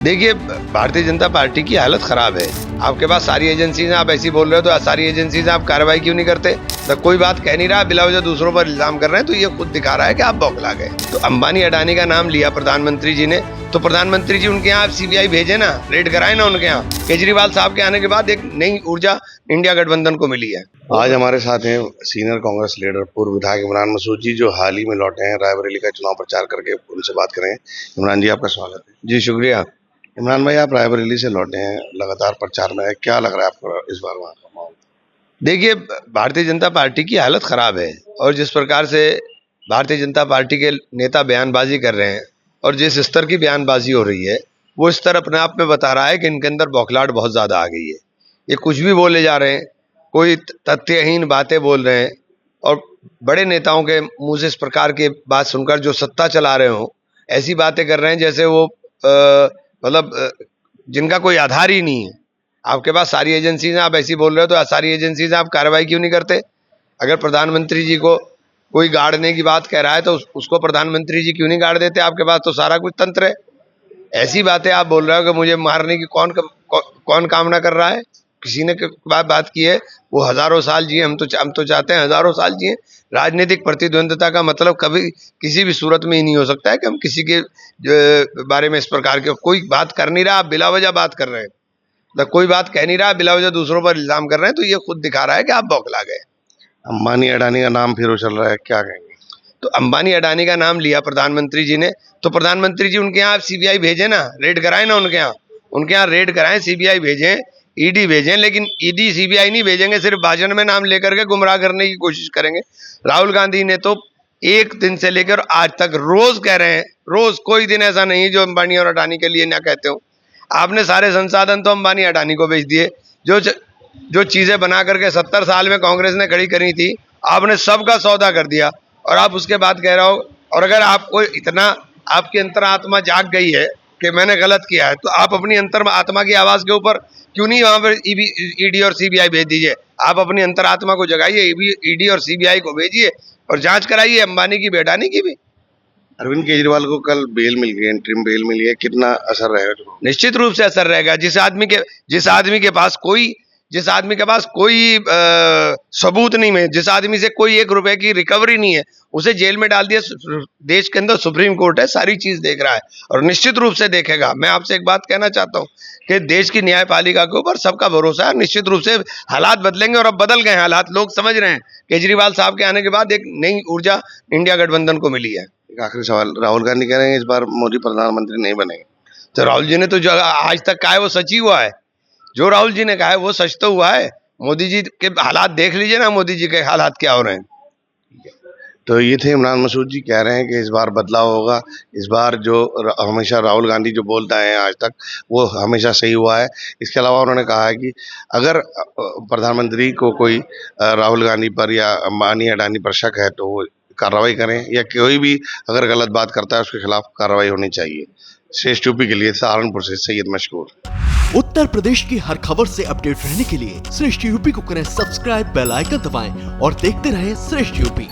देखिए, भारतीय जनता पार्टी की हालत खराब है। आपके पास सारी एजेंसी हैं, आप ऐसी बोल रहे हो तो सारी एजेंसी से आप कार्रवाई क्यों नहीं करते? तो कोई बात कह नहीं रहा, बिला वजह दूसरों पर इल्जाम कर रहे हैं, तो ये खुद दिखा रहा है कि आप बौखला गए। तो अंबानी अडानी का नाम लिया प्रधानमंत्री जी ने, तो प्रधानमंत्री जी उनके यहाँ सीबीआई भेजे ना, रेड कराए ना उनके यहाँ। केजरीवाल साहब के आने के बाद एक नई ऊर्जा इंडिया गठबंधन को मिली है। आज हमारे साथ हैं सीनियर कांग्रेस लीडर पूर्व विधायक इमरान मसूद जी, जो हाल ही में लौटे हैं रायबरेली का चुनाव प्रचार करके। उनसे बात करेंगे। इमरान जी, आपका स्वागत है। जी शुक्रिया। इमरान भाई, आप रायबरेली से लौटे हैं, लगातार प्रचार में है, क्या लग रहा है आपको इस बार वहाँ का माहौल? देखिए, भारतीय जनता पार्टी की हालत खराब है और जिस प्रकार से भारतीय जनता पार्टी के नेता बयानबाजी कर रहे हैं और जिस स्तर की बयानबाजी हो रही है, वो स्तर अपने आप में बता रहा है कि इनके अंदर बौखलाहट बहुत ज़्यादा आ गई है। ये कुछ भी बोले जा रहे हैं, कोई तथ्यहीन बातें बोल रहे हैं और बड़े नेताओं के मुंह से इस प्रकार की बात सुनकर जो सत्ता चला रहे हो, ऐसी बातें कर रहे हैं जैसे वो जिनका कोई आधार ही नहीं है। आपके पास सारी एजेंसी हैं, आप ऐसी बोल रहे हो तो सारी एजेंसी से आप कार्रवाई क्यों नहीं करते? अगर प्रधानमंत्री जी को कोई गाड़ने की बात कह रहा है तो उसको प्रधानमंत्री जी क्यों नहीं गाड़ देते? आपके पास तो सारा कुछ तंत्र है। ऐसी बातें आप बोल रहे हो कि मुझे मारने की कौन कामना कर रहा है? किसी ने बात की है? वो हजारों साल जिए, हम तो चाहते हैं हजारों साल जिए। राजनीतिक प्रतिद्वंद्विता का मतलब कभी किसी भी सूरत में ही नहीं हो सकता है कि हम किसी के बारे में इस प्रकार के कोई बात कर नहीं रहा, आप बिला वजह बात कर रहे हैं। तो कोई बात कह नहीं रहा, बिला वजह दूसरों पर इल्जाम कर रहे हैं, तो ये खुद दिखा रहा है कि आप बौखला गए। अंबानी अडानी का नाम फिर उछल रहा है, क्या कहेंगे? तो अंबानी अडानी का नाम लिया प्रधानमंत्री जी ने, तो प्रधानमंत्री जी उनके यहाँ सीबीआई भेजे ना, रेड कराए ना उनके यहाँ रेड कराएं, सीबीआई भेजें, ईडी भेजें। लेकिन ईडी सीबीआई नहीं भेजेंगे, सिर्फ भाषण में नाम लेकर के गुमराह करने की कोशिश करेंगे। राहुल गांधी ने तो एक दिन से लेकर आज तक रोज कह रहे हैं, रोज, कोई दिन ऐसा नहीं जो अंबानी और अडानी के लिए ना कहते हो। आपने सारे संसाधन तो अंबानी अडानी को बेच दिए। जो चीजें बना करके 70 साल में कांग्रेस ने खड़ी करी थी, आपने सबका सौदा कर दिया और आप उसके बाद कह रहे हो। और अगर आपको इतना आपकी अंतरात्मा जाग गई है कि मैंने गलत किया है, तो आप अपनी अंतरात्मा की आवाज के ऊपर क्यों नहीं वहां पर ईडी और सीबीआई भेज दीजिए? आप अपनी अंतरात्मा को जगाइए, ईडी और सीबीआई को भेजिए और जांच कराइए अंबानी की भी अडानी की भी। अरविंद केजरीवाल को कल बेल मिल गई, इंटरिम बेल मिली है, कितना असर रहेगा? निश्चित रूप से असर रहेगा। जिस आदमी के पास कोई सबूत नहीं है, जिस आदमी से कोई 1 रुपए की रिकवरी नहीं है, उसे जेल में डाल दिया। देश के अंदर सुप्रीम कोर्ट है, सारी चीज देख रहा है और निश्चित रूप से देखेगा। मैं आपसे एक बात कहना चाहता हूं कि देश की न्यायपालिका के ऊपर सबका भरोसा है। निश्चित रूप से हालात बदलेंगे और अब बदल गए हालात, लोग समझ रहे हैं। केजरीवाल साहब के आने के बाद एक नई ऊर्जा इंडिया गठबंधन को मिली है। एक आखिरी सवाल, राहुल गांधी कह रहे हैं इस बार मोदी प्रधानमंत्री नहीं बनेंगे। तो राहुल जी ने तो जो आज तक कहा है वो सच ही हुआ है। जो राहुल जी ने कहा है वो सच तो हुआ है। मोदी जी के हालात देख लीजिए ना, मोदी जी के हालात क्या हो रहे हैं। तो ये थे इमरान मसूद जी, कह रहे हैं कि इस बार बदलाव होगा। इस बार जो हमेशा राहुल गांधी जो बोलता है आज तक, वो हमेशा सही हुआ है। इसके अलावा उन्होंने कहा है कि अगर प्रधानमंत्री को कोई राहुल गांधी पर या अंबानी अडानी पर शक है तो वो कार्रवाई करें, या कोई भी अगर गलत बात करता है उसके खिलाफ कार्रवाई होनी चाहिए। श्रेष्ठ यूपी के लिए सहारनपुर से सैयद मशकूर। उत्तर प्रदेश की हर खबर से अपडेट रहने के लिए श्रेष्ठ यूपी को करें सब्सक्राइब, बेल आइकन दबाएं और देखते रहें श्रेष्ठ यूपी।